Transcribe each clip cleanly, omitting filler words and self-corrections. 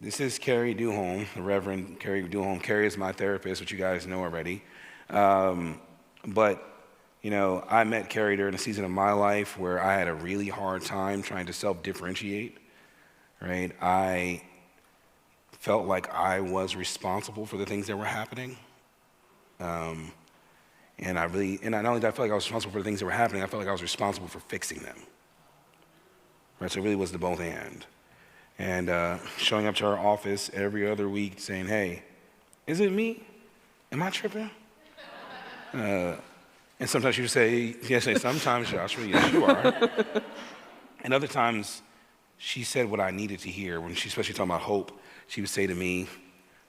This is Kerry Dueholm, the Reverend Kerry Dueholm. Kerry is my therapist, which you guys know already. But I met Kerry during a season of my life where I had a really hard time trying to self-differentiate, right? I felt like I was responsible for the things that were happening. And not only did I feel like I was responsible for the things that were happening, I felt like I was responsible for fixing them. Right, so it really was the both and showing up to our office every other week saying, hey, is it me? Am I tripping? And sometimes she would say, yes, sometimes, Joshua, yes, you are. And other times, she said what I needed to hear. When she, especially talking about hope, she would say to me,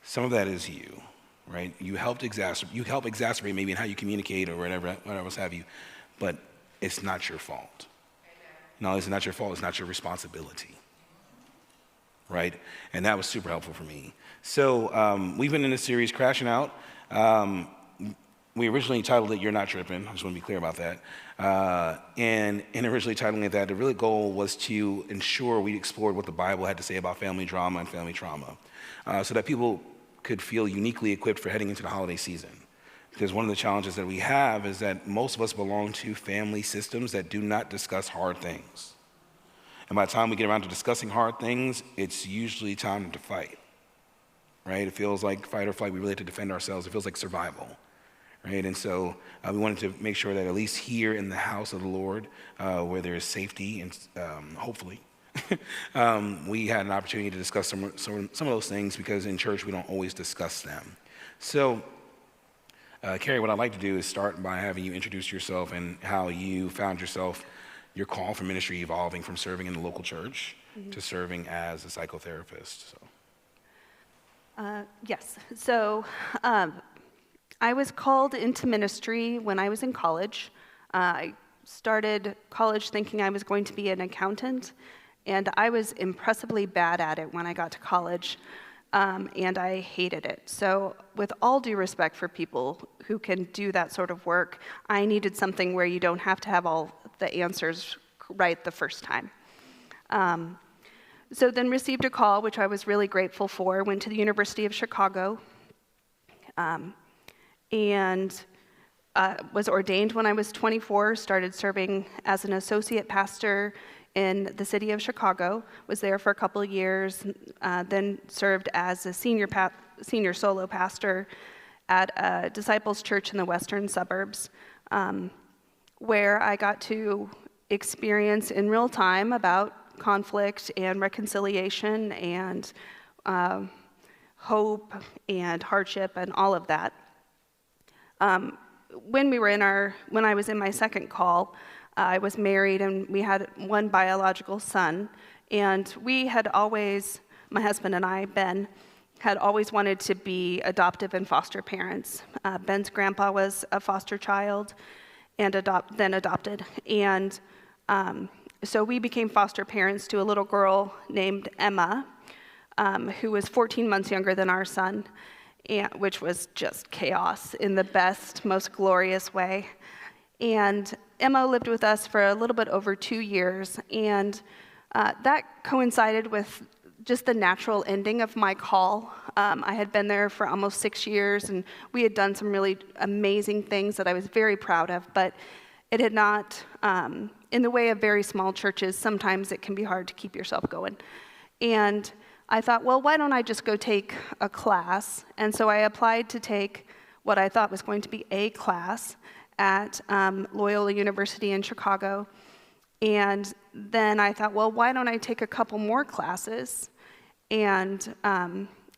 some of that is you, right? You help exacerbate maybe in how you communicate or whatever else have you, but it's not your fault. No, it's not your fault, it's not your responsibility. Right? And that was super helpful for me. So we've been in this series, Crashin Out. We originally titled it, You're Not Tripping. I just want to be clear about that. And originally titling it that, the real goal was to ensure we explored what the Bible had to say about family drama and family trauma, so that people could feel uniquely equipped for heading into the holiday season. Because one of the challenges that we have is that most of us belong to family systems that do not discuss hard things. And by the time we get around to discussing hard things, it's usually time to fight, right? It feels like fight or flight. We really have to defend ourselves. It feels like survival, right? And so we wanted to make sure that at least here in the house of the Lord, where there is safety and hopefully, we had an opportunity to discuss some of those things, because in church we don't always discuss them. So, Kerry, what I'd like to do is start by having you introduce yourself and how you found your call for ministry evolving from serving in the local church to serving as a psychotherapist. Yes. So I was called into ministry when I was in college. I started college thinking I was going to be an accountant, and I was impressively bad at it when I got to college, and I hated it. So with all due respect for people who can do that sort of work, I needed something where you don't have to have all the answers right the first time. So then received a call, which I was really grateful for, went to the University of Chicago, and was ordained when I was 24, started serving as an associate pastor in the city of Chicago, was there for a couple of years, then served as a senior solo pastor at a disciples church in the western suburbs, where I got to experience in real time about conflict and reconciliation and hope and hardship and all of that. When I was in my second call, I was married and we had one biological son, and we had always, my husband and I, Ben, had always wanted to be adoptive and foster parents. Ben's grandpa was a foster child and then adopted, and so we became foster parents to a little girl named Emma, who was 14 months younger than our son, which was just chaos in the best, most glorious way. And Emma lived with us for a little bit over 2 years, and that coincided with just the natural ending of my call. I had been there for almost 6 years, and we had done some really amazing things that I was very proud of, but it had not, in the way of very small churches, sometimes it can be hard to keep yourself going. And I thought, well, why don't I just go take a class? And so I applied to take what I thought was going to be a class at Loyola University in Chicago. And then I thought, well, why don't I take a couple more classes? And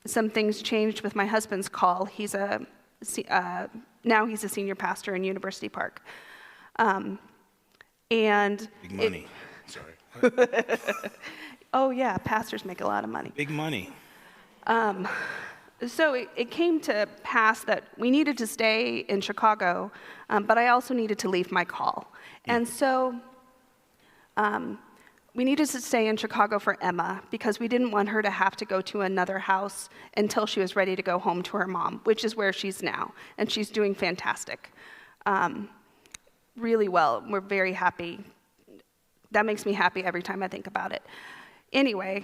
some things changed with my husband's call. Now he's a senior pastor in University Park. And Big money. Sorry. Oh yeah, pastors make a lot of money. Big money. So it came to pass that we needed to stay in Chicago, but I also needed to leave my call. And so we needed to stay in Chicago for Emma because we didn't want her to have to go to another house until she was ready to go home to her mom, which is where she's now. And she's doing fantastic. Really well. We're very happy. That makes me happy every time I think about it. Anyway,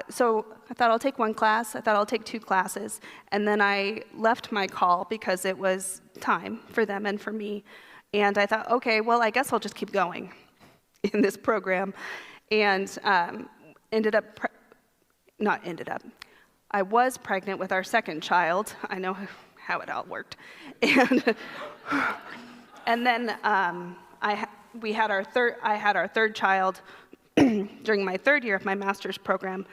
So I thought I'll take one class, I thought I'll take 2 classes, and then I left my call because it was time for them and for me. And I thought, okay, well, I guess I'll just keep going in this program. And I was pregnant with our second child. I know how it all worked. And then I had our third child during my 3rd year of my master's program.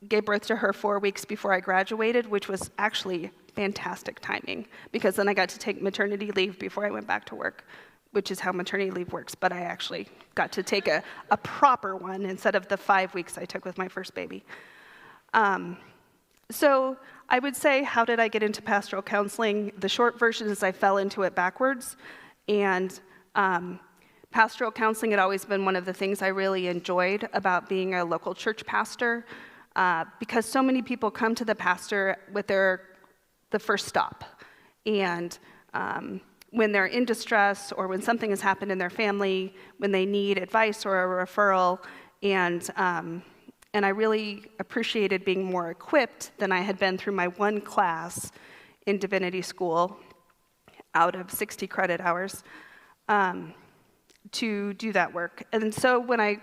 Gave birth to her 4 weeks before I graduated, which was actually fantastic timing, because then I got to take maternity leave before I went back to work, which is how maternity leave works, but I actually got to take a proper one instead of the 5 weeks I took with my first baby. So I would say, how did I get into pastoral counseling? The short version is I fell into it backwards, and pastoral counseling had always been one of the things I really enjoyed about being a local church pastor, because so many people come to the pastor with the first stop. And when they're in distress, or when something has happened in their family, when they need advice or a referral, and I really appreciated being more equipped than I had been through my one class in divinity school out of 60 credit hours to do that work. And so when I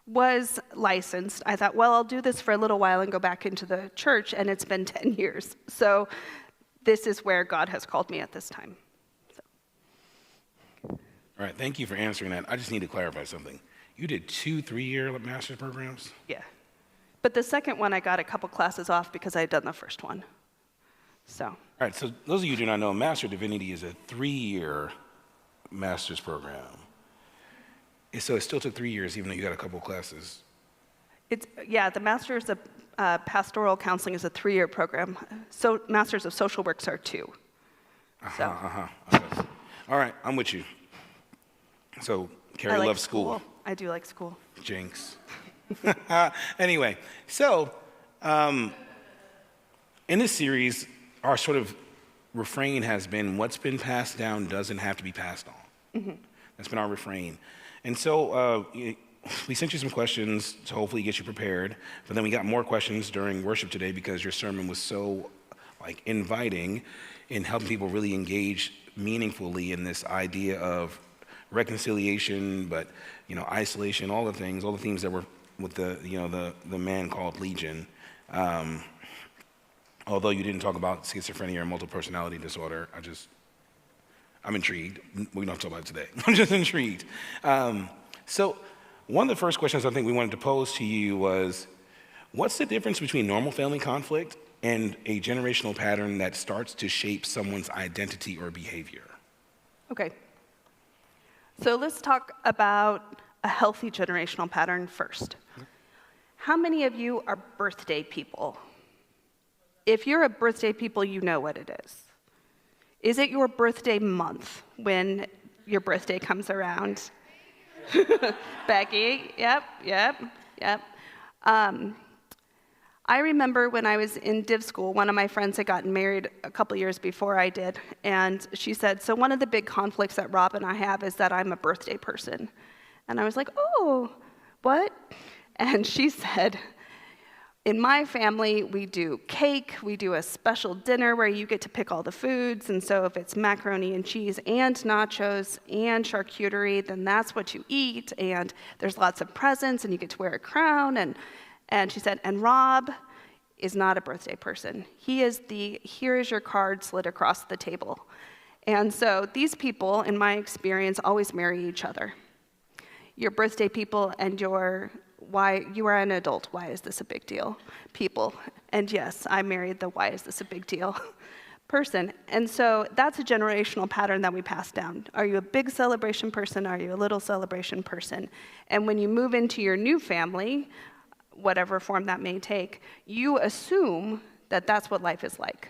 was licensed, I thought, well, I'll do this for a little while and go back into the church, and it's been 10 years. So this is where God has called me at this time. So. All right, thank you for answering that. I just need to clarify something. You did 2 3-year master's programs? Yeah. But the second one, I got a couple classes off because I had done the first one. So. All right, so those of you who do not know, Master of Divinity is a 3-year master's program. So it still took 3 years, even though you got a couple classes. The Master's of Pastoral Counseling is a 3-year program. So Masters of Social Works are 2. Okay. All right, I'm with you. So Kerry loves school. I do like school. Jinx. Anyway, so in this series, our sort of refrain has been, what's been passed down doesn't have to be passed on. Mm-hmm. That's been our refrain. And so we sent you some questions to hopefully get you prepared, but then we got more questions during worship today because your sermon was so inviting in helping people really engage meaningfully in this idea of reconciliation, but isolation, all the themes that were with the man called Legion. Although you didn't talk about schizophrenia or multiple personality disorder, I'm intrigued. We don't talk about it today. I'm just intrigued. So one of the first questions I think we wanted to pose to you was, what's the difference between normal family conflict and a generational pattern that starts to shape someone's identity or behavior? Okay. So let's talk about a healthy generational pattern first. How many of you are birthday people? If you're a birthday people, you know what it is. Is it your birthday month when your birthday comes around? Becky, yep. I remember when I was in div school, one of my friends had gotten married a couple years before I did, and she said, so one of the big conflicts that Rob and I have is that I'm a birthday person. And I was like, oh, what? And she said, in my family, we do cake, we do a special dinner where you get to pick all the foods, and so if it's macaroni and cheese and nachos and charcuterie, then that's what you eat, and there's lots of presents, and you get to wear a crown, and she said, and Rob is not a birthday person. He is here is your card slid across the table. And so these people, in my experience, always marry each other. Your birthday people and why you are an adult, why is this a big deal people. And yes, I married the why is this a big deal person. And so that's a generational pattern that we pass down. Are you a big celebration person? Are you a little celebration person? And when you move into your new family, whatever form that may take, you assume that that's what life is like.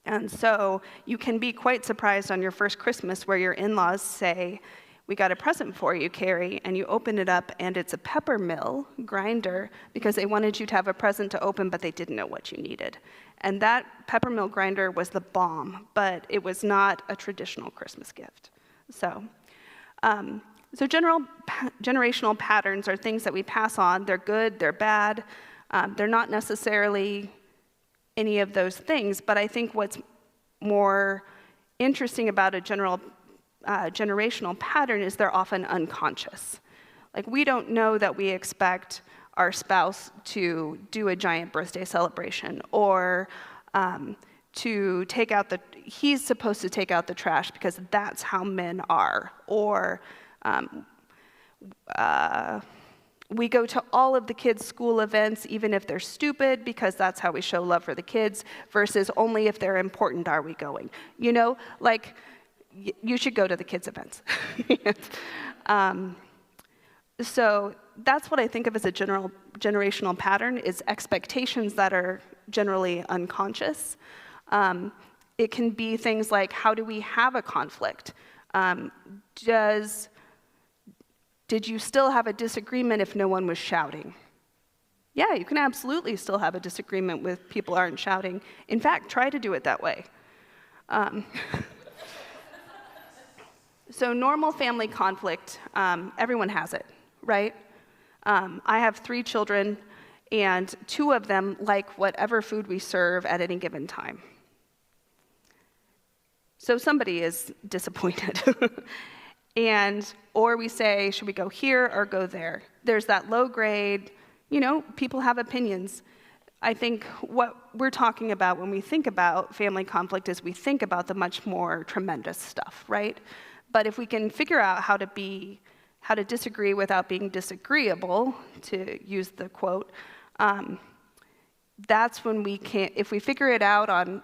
And so you can be quite surprised on your first Christmas where your in-laws say, we got a present for you, Kerry, and you open it up, and it's a pepper mill grinder because they wanted you to have a present to open, but they didn't know what you needed. And that pepper mill grinder was the bomb, but it was not a traditional Christmas gift. So So generational patterns are things that we pass on. They're good, they're bad. They're not necessarily any of those things, but I think what's more interesting about a generational pattern is they're often unconscious. Like, we don't know that we expect our spouse to do a giant birthday celebration, or he's supposed to take out the trash because that's how men are, or we go to all of the kids' school events, even if they're stupid, because that's how we show love for the kids, versus only if they're important are we going. You know, like, you should go to the kids' events. So that's what I think of as a generational pattern, is expectations that are generally unconscious. It can be things like, how do we have a conflict? Did you still have a disagreement if no one was shouting? Yeah, you can absolutely still have a disagreement with people aren't shouting. In fact, try to do it that way. So normal family conflict, everyone has it, right? I have 3 children, and 2 of them like whatever food we serve at any given time. So somebody is disappointed. Or we say, should we go here or go there? There's that low grade, people have opinions. I think what we're talking about when we think about family conflict is we think about the much more tremendous stuff, right? But if we can figure out how to disagree without being disagreeable, to use the quote, that's when we can, if we figure it out on,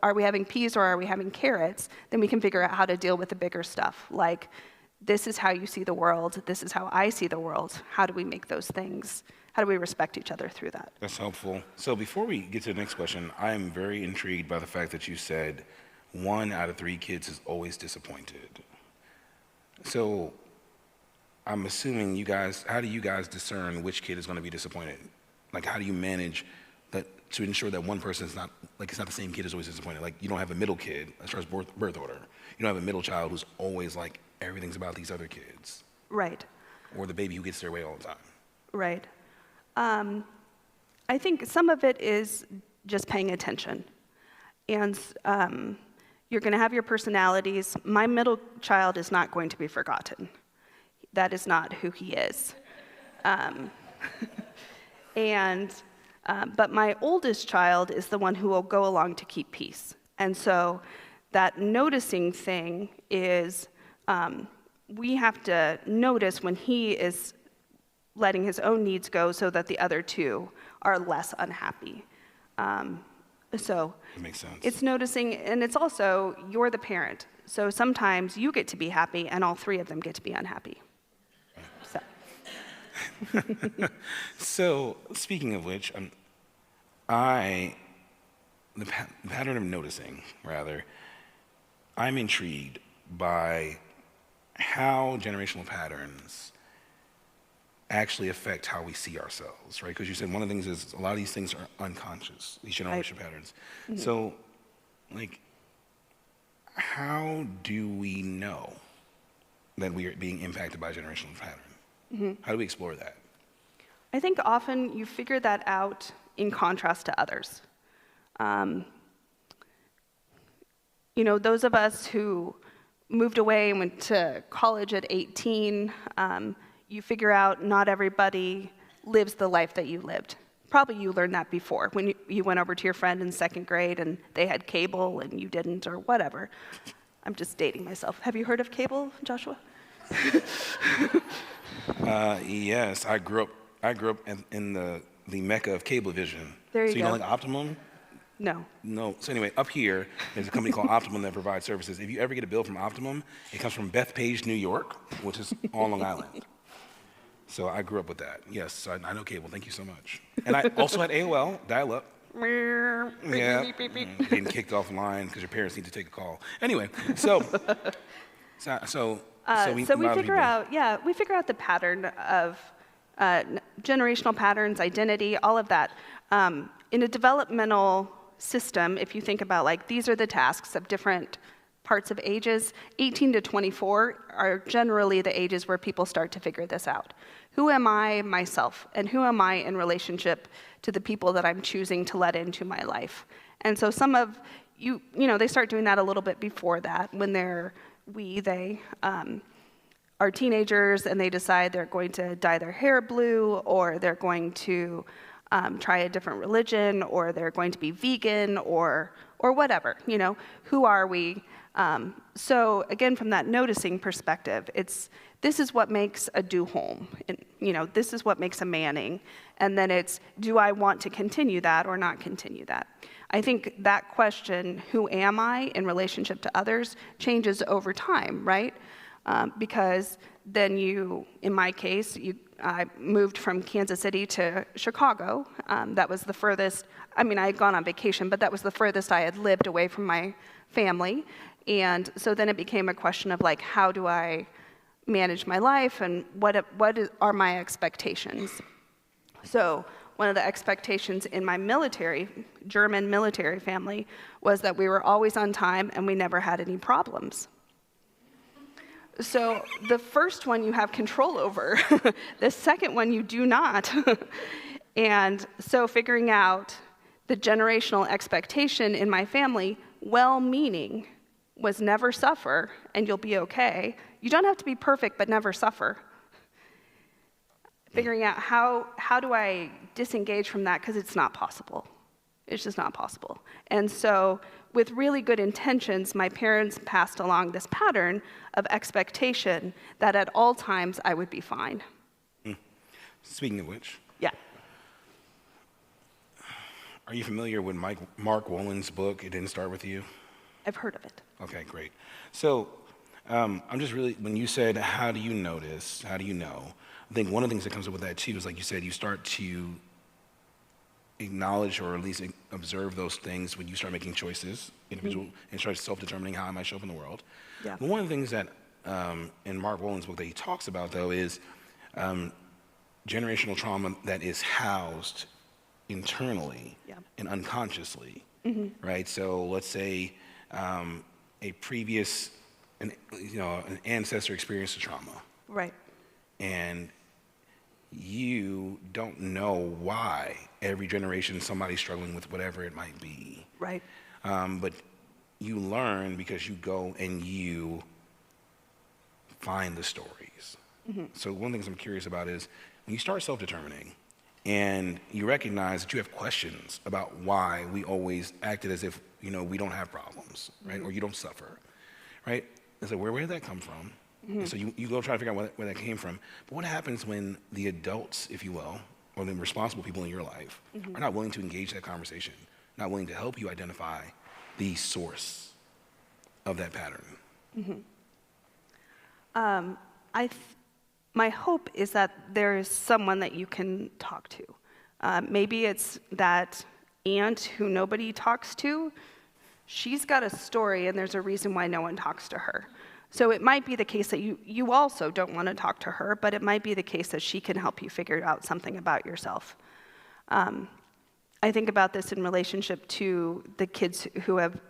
are we having peas or are we having carrots, then we can figure out how to deal with the bigger stuff. Like, this is how you see the world, this is how I see the world. How do we make those things? How do we respect each other through that? That's helpful. So before we get to the next question, I am very intrigued by the fact that you said 1 out of 3 kids is always disappointed. So I'm assuming how do you guys discern which kid is going to be disappointed? Like, how do you manage that to ensure that one person is not, like, it's not the same kid is always disappointed? Like, you don't have a middle kid as far as birth order. You don't have a middle child who's always like, everything's about these other kids. Right. Or the baby who gets their way all the time. Right. I think some of it is just paying attention. And you're going to have your personalities. My middle child is not going to be forgotten. That is not who he is. But my oldest child is the one who will go along to keep peace. And so that noticing thing is, we have to notice when he is letting his own needs go so that the other 2 are less unhappy. So that makes sense. It's noticing, and it's also, you're the parent. So sometimes you get to be happy and all 3 of them get to be unhappy. So, speaking of which, the pattern of noticing, rather, I'm intrigued by how generational patterns actually affect how we see ourselves, right? Because you said one of the things is a lot of these things are unconscious, these generational patterns. Mm-hmm. So, like, how do we know that we are being impacted by a generational pattern? Mm-hmm. How do we explore that? I think often you figure that out in contrast to others. Those of us who moved away and went to college at 18, you figure out not everybody lives the life that you lived. Probably you learned that before when you went over to your friend in 2nd grade and they had cable and you didn't, or whatever. I'm just dating myself. Have you heard of cable, Joshua? Yes, I grew up in the mecca of Cablevision. There you go. So you know, like Optimum? No. So anyway, up here, there's a company called Optimum that provides services. If you ever get a bill from Optimum, it comes from Bethpage, New York, which is on Long Island. So I grew up with that. Yes, so I know cable. Thank you so much. And I also had AOL, dial-up. Yeah, getting kicked offline because your parents need to take a call. Anyway, so we figure out the pattern of generational patterns, identity, all of that. In a developmental system, if you think about, like, these are the tasks of different parts of ages. 18 to 24 are generally the ages where people start to figure this out. Who am I myself, and who am I in relationship to the people that I'm choosing to let into my life? And so some of they start doing that a little bit before that, when they are teenagers and they decide they're going to dye their hair blue, or they're going to try a different religion, or they're going to be vegan, or whatever. Who are we? So again, from that noticing perspective, this is what makes a Dueholm, this is what makes a Manning, and then it's, do I want to continue that or not continue that? I think that question, who am I in relationship to others, changes over time, right? Because then in my case, I moved from Kansas City to Chicago. That was the furthest, I had gone on vacation, but that was the furthest I had lived away from my family. And so then it became a question of like, how do I manage my life, and what are my expectations? So one of the expectations in my German military family was that we were always on time and we never had any problems. So the first one you have control over, the second one you do not. And so figuring out the generational expectation in my family, well-meaning, was never suffer and you'll be okay. You don't have to be perfect, but never suffer. Figuring out how do I disengage from that, because it's not possible. It's just not possible. And so with really good intentions, my parents passed along this pattern of expectation that at all times I would be fine. Speaking of which. Yeah. Are you familiar with Mark Wolyn's book, It Didn't Start With You? I've heard of it. Okay, great. So I'm just really, when you said, how do you notice, how do you know? I think one of the things that comes up with that too is, like you said, you start to acknowledge or at least observe those things when you start making choices, individual, and start self-determining how I might show up in the world. Yeah. But one of the things that in Mark Wolyn's book that he talks about, though, is generational trauma that is housed internally and unconsciously, right? So let's say a previous, an ancestor experienced a trauma. Right. And you don't know why every generation somebody's struggling with whatever it might be. Right. But you learn because you go and you find the stories. So one of the things I'm curious about is when you start self-determining and you recognize that you have questions about why we always acted as if, we don't have problems, right? Or you don't suffer, right? And so where did that come from? And so you go try to figure out where that came from. But what happens when the adults, if you will, or the responsible people in your life are not willing to engage that conversation, not willing to help you identify the source of that pattern? My hope is that there is someone that you can talk to. Maybe it's that aunt who nobody talks to. She's got a story, and there's a reason why no one talks to her. So it might be the case that you also don't want to talk to her, but it might be the case that she can help you figure out something about yourself. I think about this in relationship to the kids who have,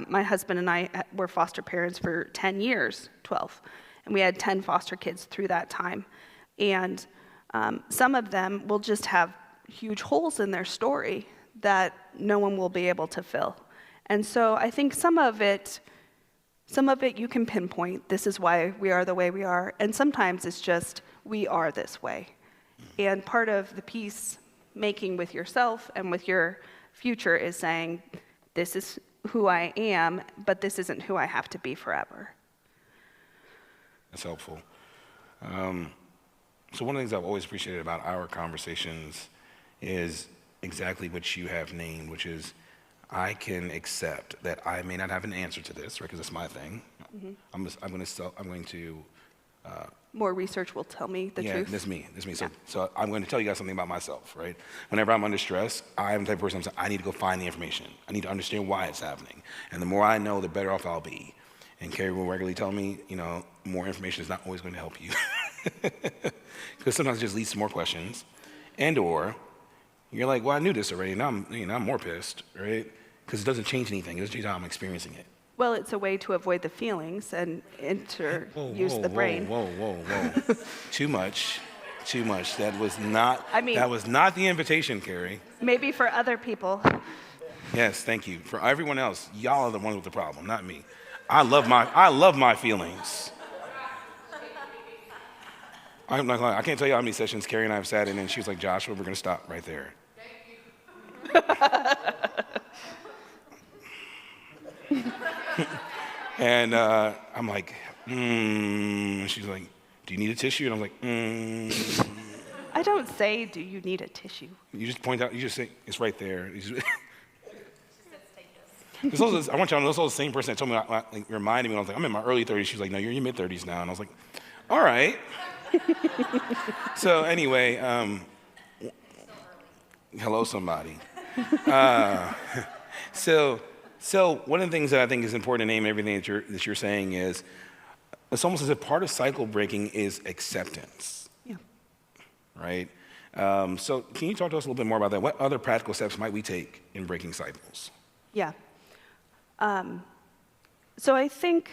my husband and I were foster parents for 10 years, 12, and we had 10 foster kids through that time. And some of them will just have huge holes in their story that no one will be able to fill. And so I think some of it you can pinpoint, this is why we are the way we are, and sometimes it's just, we are this way. And part of the peace making with yourself and with your future is saying, this is who I am, but this isn't who I have to be forever. That's helpful. So one of the things I've always appreciated about our conversations is exactly what you have named, which is, I can accept that I may not have an answer to this, right? Because it's my thing. I'm going to. More research will tell me the truth. Yeah, that's me. Yeah. So I'm going to tell you guys something about myself, right? Whenever I'm under stress, I'm the type of person I'm saying, I need to go find the information. I need to understand why it's happening. And the more I know, the better off I'll be. And Kerry will regularly tell me, more information is not always going to help you. Because sometimes it just leads to more questions. And or you're like, well, I knew this already. Now I'm more pissed, right? Because it doesn't change anything. It doesn't change how I'm experiencing it. Well, it's a way to avoid the feelings and use the brain. Whoa. Too much. That was not, I mean- that was not the invitation, Kerry. Maybe for other people. Yes, thank you. For everyone else, y'all are the ones with the problem, not me. I love my feelings. I'm not gonna lie, I can't tell you how many sessions Kerry and I have sat in, and she was like, Joshua, we're gonna stop right there. And I'm like, And she's like, do you need a tissue? And I'm like, I don't say, do you need a tissue? You just point out, you just say, it's right there. It's also, I want y'all to know, it's also the same person that told me, like, reminded me, I was like, I'm in my early 30s. She's like, no, you're in your mid-30s now. And I was like, all right. So anyway, hello, somebody. So one of the things that I think is important to name everything that you're saying is, it's almost as if part of cycle breaking is acceptance. Yeah. Right? So can you talk to us a little bit more about that? What other practical steps might we take in breaking cycles? Yeah. So I think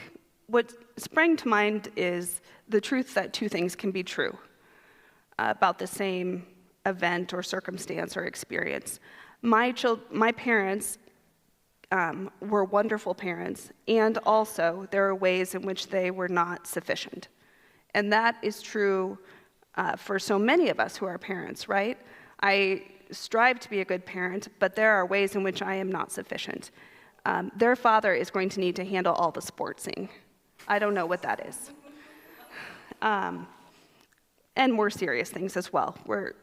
what sprang to mind is the truth that two things can be true about the same event or circumstance or experience. My parents were wonderful parents, and also there are ways in which they were not sufficient. And that is true for so many of us who are parents, right? I strive to be a good parent, but there are ways in which I am not sufficient. Their father is going to need to handle all the sportsing. I don't know what that is. And more serious things as well, where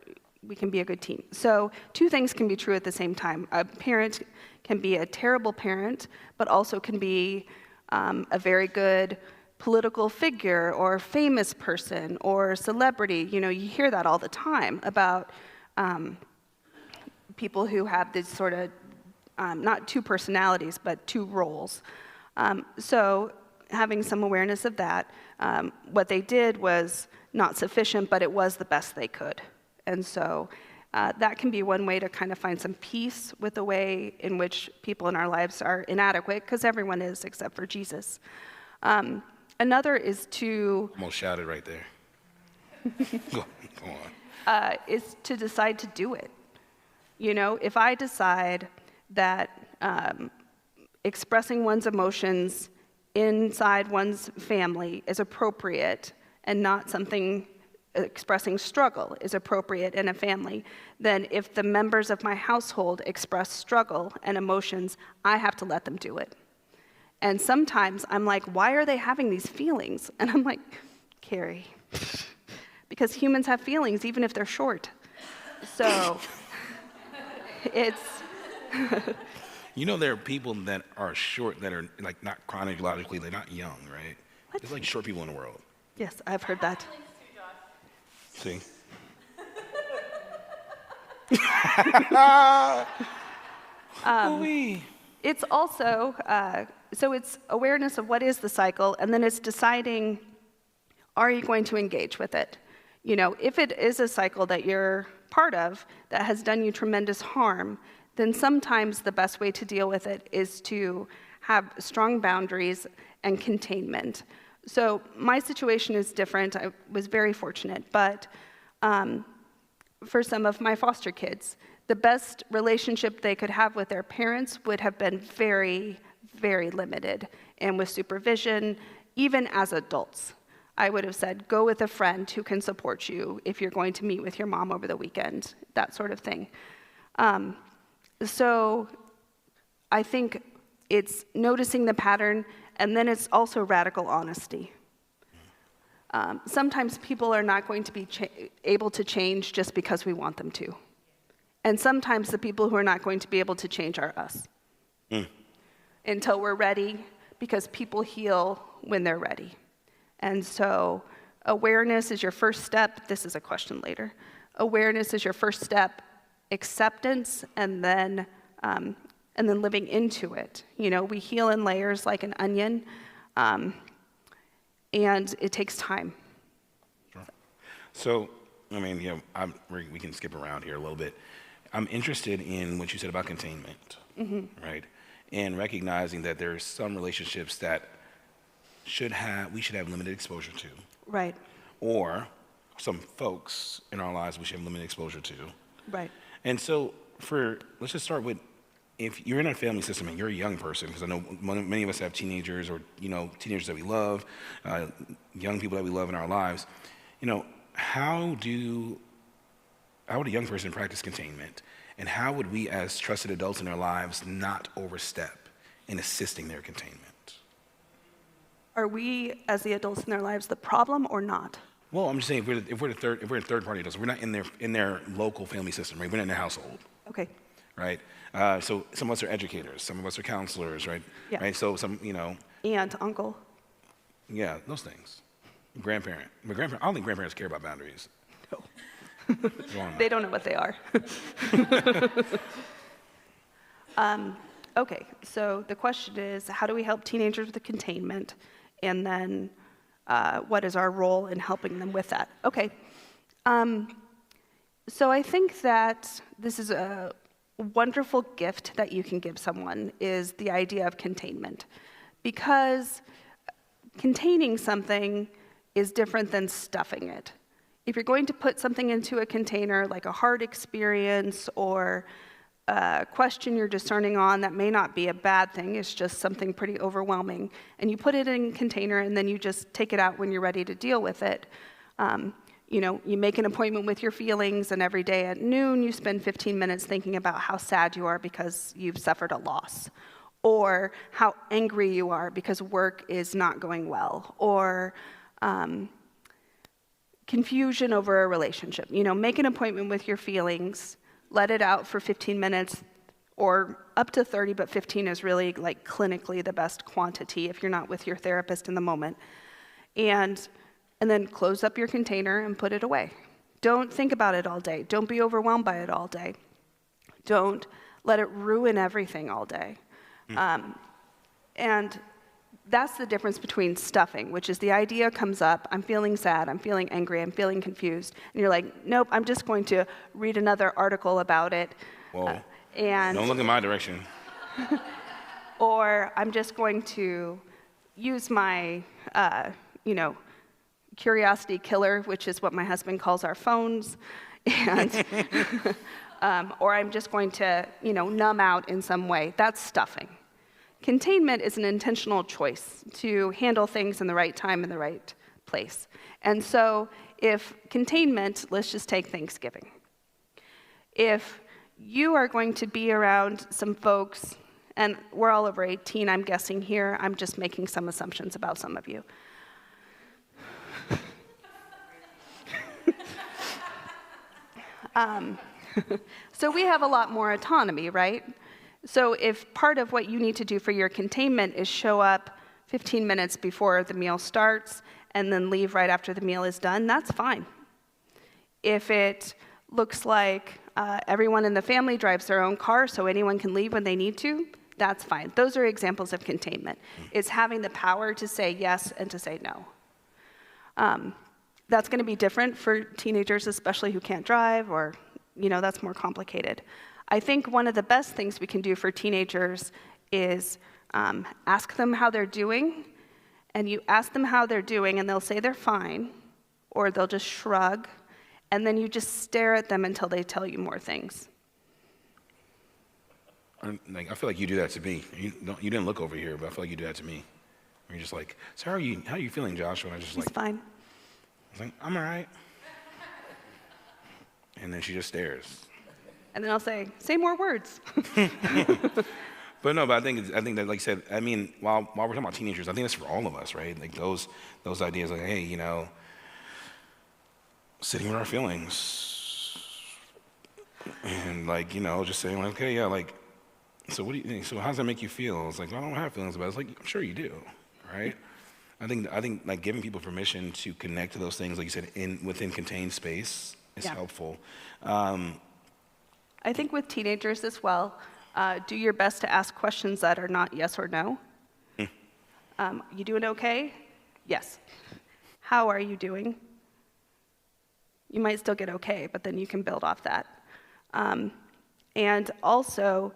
we can be a good team. So two things can be true at the same time. A parent can be a terrible parent, but also can be a very good political figure or famous person or celebrity. You know, you hear that all the time about people who have this sort of, not two personalities, but two roles. So having some awareness of that, what they did was not sufficient, but it was the best they could. And so that can be one way to kind of find some peace with the way in which people in our lives are inadequate, because everyone is except for Jesus. Another is to... Almost shouted right there. Go on. Is to decide to do it. You know, if I decide that expressing one's emotions inside one's family is appropriate and not something expressing struggle is appropriate in a family, then if the members of my household express struggle and emotions, I have to let them do it. And sometimes I'm like, why are they having these feelings? And I'm like, Kerry, because humans have feelings even if they're short. So it's... You know, there are people that are short that are like not chronologically, they're not young, right? What? There's like short people in the world. Yes, I've heard that. See? It's also, so it's awareness of what is the cycle, and then it's deciding, are you going to engage with it? You know, if it is a cycle that you're part of that has done you tremendous harm, then sometimes the best way to deal with it is to have strong boundaries and containment. So my situation is different. I was very fortunate, but for some of my foster kids, the best relationship they could have with their parents would have been very, very limited. And with supervision, even as adults, I would have said, go with a friend who can support you if you're going to meet with your mom over the weekend, that sort of thing. So I think it's noticing the pattern, and then it's also radical honesty. Sometimes people are not going to be able to change just because we want them to. And sometimes the people who are not going to be able to change are us. Until we're ready, because people heal when they're ready. And so awareness is your first step. This is a question later. Awareness is your first step. Acceptance, and then living into it. You know, we heal in layers like an onion, and it takes time. Sure. So, I mean, you know, we can skip around here a little bit. I'm interested in what you said about containment, right? and recognizing that there's some relationships that we should have limited exposure to, Right. or some folks in our lives we should have limited exposure to. Right. And so let's just start with, if you're in a family system and you're a young person, because I know many of us have teenagers, or teenagers that we love, young people that we love in our lives. How would a young person practice containment, and how would we as trusted adults in their lives not overstep in assisting their containment? Are we, as the adults in their lives, the problem or not? Well, I'm just saying, if we're third party adults, we're not in their local family system, right? We're not in their household. Okay. Right? So some of us are educators, some of us are counselors, right? Yeah. Right? So Aunt, uncle. yeah, those things. Grandparent. I don't think grandparents care about boundaries. No. Go on. They don't know what they are. Okay, so the question is, how do we help teenagers with the containment? And then what is our role in helping them with that? Okay. So I think that this is a wonderful gift that you can give someone, is the idea of containment. Because containing something is different than stuffing it. If you're going to put something into a container, like a hard experience or a question you're discerning on that may not be a bad thing, it's just something pretty overwhelming, and you put it in a container and then you just take it out when you're ready to deal with it. You make an appointment with your feelings, and every day at noon you spend 15 minutes thinking about how sad you are because you've suffered a loss, or how angry you are because work is not going well, or confusion over a relationship. Make an appointment with your feelings, let it out for 15 minutes, or up to 30, but 15 is really like clinically the best quantity if you're not with your therapist in the moment. And then close up your container and put it away. Don't think about it all day. Don't be overwhelmed by it all day. Don't let it ruin everything all day. And that's the difference between stuffing, which is the idea comes up, I'm feeling sad, I'm feeling angry, I'm feeling confused, and you're like, nope, I'm just going to read another article about it. Whoa. And Don't look in my direction. Or I'm just going to use my, curiosity killer, which is what my husband calls our phones, and or I'm just going to, numb out in some way. That's stuffing. Containment is an intentional choice to handle things in the right time and the right place. And so if containment, let's just take Thanksgiving. If you are going to be around some folks, and we're all over 18, I'm guessing here, I'm just making some assumptions about some of you. So we have a lot more autonomy, right? So if part of what you need to do for your containment is show up 15 minutes before the meal starts and then leave right after the meal is done, that's fine. If it looks like everyone in the family drives their own car so anyone can leave when they need to, that's fine. Those are examples of containment. It's having the power to say yes and to say no. That's going to be different for teenagers, especially who can't drive, or, that's more complicated. I think one of the best things we can do for teenagers is ask them how they're doing, and you ask them how they're doing, and they'll say they're fine, or they'll just shrug, and then you just stare at them until they tell you more things. I feel like you do that to me. You didn't look over here, but I feel like you do that to me. You're just like, so how are you feeling, Joshua? And I just He's fine. I was like, I'm all right. And then she just stares. And then I'll say more words. But I think that, like I said, while we're talking about teenagers, I think that's for all of us, right? Like those ideas, like, hey, sitting with our feelings, and just saying, like, okay, yeah, like, so what do you think? So how does that make you feel? It's like, I don't have feelings about it. It's like, I'm sure you do, right? I think like giving people permission to connect to those things, like you said, within contained space is helpful. I think with teenagers as well, do your best to ask questions that are not yes or no. You doing okay? Yes. How are you doing? You might still get okay, but then you can build off that. And also,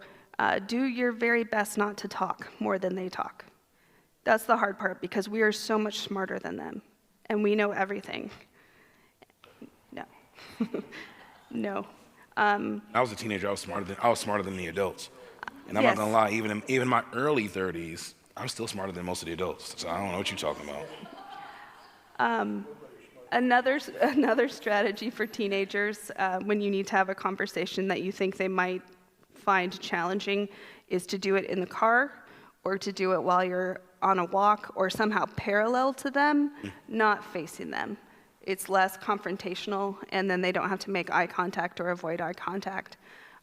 Do your very best not to talk more than they talk. That's the hard part because we are so much smarter than them and we know everything. No. No. I was a teenager. I was smarter than the adults. And I'm not Yes. gonna lie, even in my early 30s, I'm still smarter than most of the adults. So I don't know what you're talking about. Another strategy for teenagers when you need to have a conversation that you think they might find challenging is to do it in the car or to do it while you're on a walk or somehow parallel to them, not facing them. It's less confrontational, and then they don't have to make eye contact or avoid eye contact.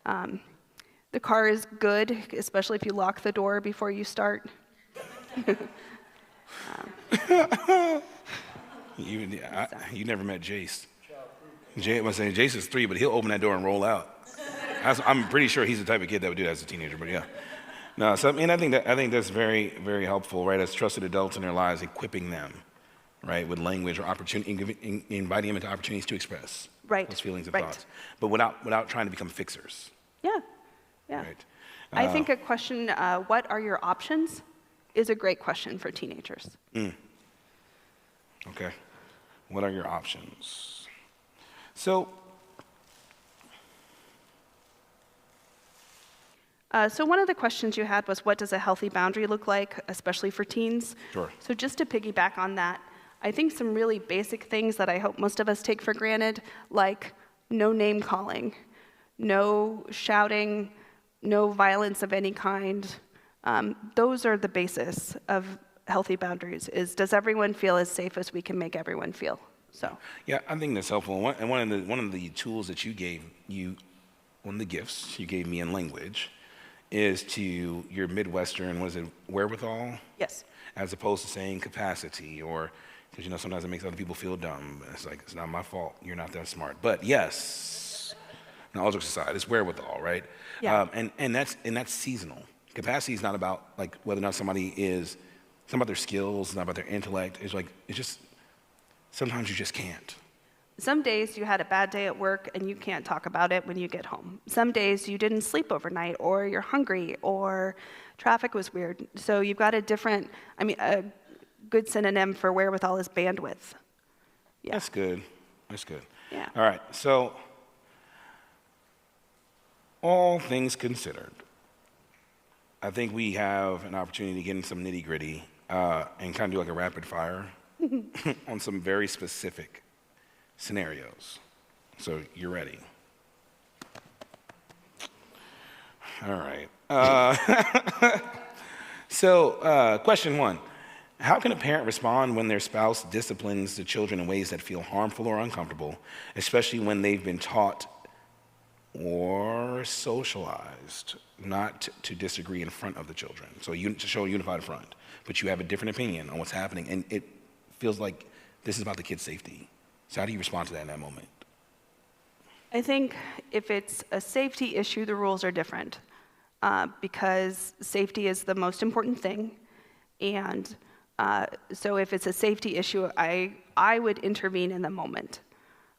The car is good, especially if you lock the door before you start. You never met Jace. Jace is 3, but he'll open that door and roll out. I'm pretty sure he's the type of kid that would do that as a teenager, but yeah. No, so I think that's very, very helpful, right? As trusted adults in their lives, equipping them, right, with language or opportunity, inviting them into opportunities to express those feelings and thoughts, but without trying to become fixers. Yeah, yeah. Right. I think a question, what are your options, is a great question for teenagers. Okay. What are your options? So one of the questions you had was, what does a healthy boundary look like, especially for teens? Sure. So just to piggyback on that, I think some really basic things that I hope most of us take for granted, like no name calling, no shouting, no violence of any kind. Those are the basis of healthy boundaries, is does everyone feel as safe as we can make everyone feel? So. Yeah, I think that's helpful. And one of the tools that you gave, one of the gifts you gave me in language, is to your Midwestern, was it wherewithal? Yes. As opposed to saying capacity, or because sometimes it makes other people feel dumb. It's like, it's not my fault. You're not that smart. But yes, all jokes aside, it's wherewithal, right? Yeah. And that's seasonal. Capacity is not about like whether or not somebody is. It's not about their skills. It's not about their intellect. It's just sometimes you just can't. Some days you had a bad day at work and you can't talk about it when you get home. Some days you didn't sleep overnight, or you're hungry, or traffic was weird. So you've got a good synonym for wherewithal is bandwidth. Yeah. That's good. That's good. Yeah. All right. So, all things considered, I think we have an opportunity to get into some nitty gritty and kind of do like a rapid fire on some very specific scenarios. So you're ready. All right. So question 1. How can a parent respond when their spouse disciplines the children in ways that feel harmful or uncomfortable, especially when they've been taught or socialized not to disagree in front of the children? So to show a unified front, but you have a different opinion on what's happening, and it feels like this is about the kid's safety. So how do you respond to that in that moment? I think if it's a safety issue, the rules are different because safety is the most important thing. And so if it's a safety issue, I would intervene in the moment.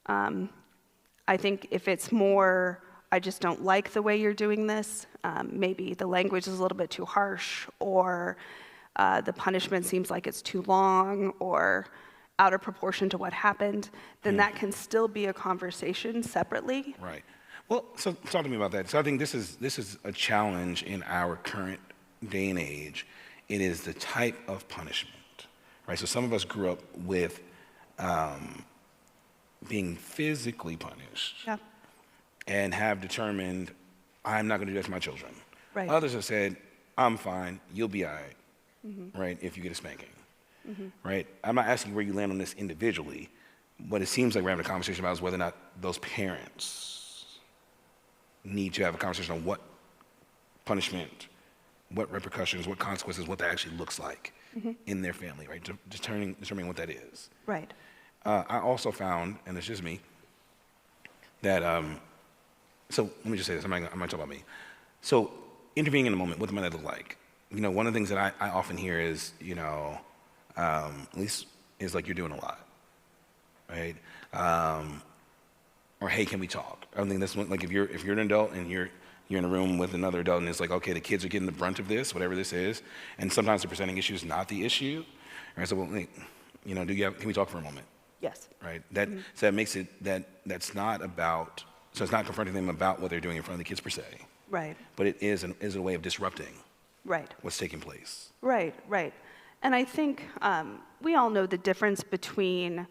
I think if it's more, I just don't like the way you're doing this, maybe the language is a little bit too harsh, or the punishment seems like it's too long, or out of proportion to what happened, then that can still be a conversation separately. Right. Well, so talk to me about that. So I think this is a challenge in our current day and age. It is the type of punishment, right? So some of us grew up with being physically punished, Yeah. and have determined, I'm not going to do that to my children. Right. Others have said, I'm fine, you'll be all right, right, if you get a spanking, right? I'm not asking where you land on this individually. What it seems like we're having a conversation about is whether or not those parents need to have a conversation on what punishment, what repercussions, what consequences, what that actually looks like in their family, right? Determining what that is. Right. I also found, and it's just me, that, so let me just say this, I'm not talking about me. So intervening in the moment, what might that look like? One of the things that I often hear is, at least is like, you're doing a lot, right? Or, hey, can we talk? I think that's like, if you're an adult and you're you're in a room with another adult and it's like, okay, the kids are getting the brunt of this, whatever this is, and sometimes the presenting issue is not the issue. Right? So, well, wait, can we talk for a moment? Yes. Right? So that makes it that's not about, so it's not confronting them about what they're doing in front of the kids per se. Right. But it is a way of disrupting what's taking place. Right. And I think we all know the difference between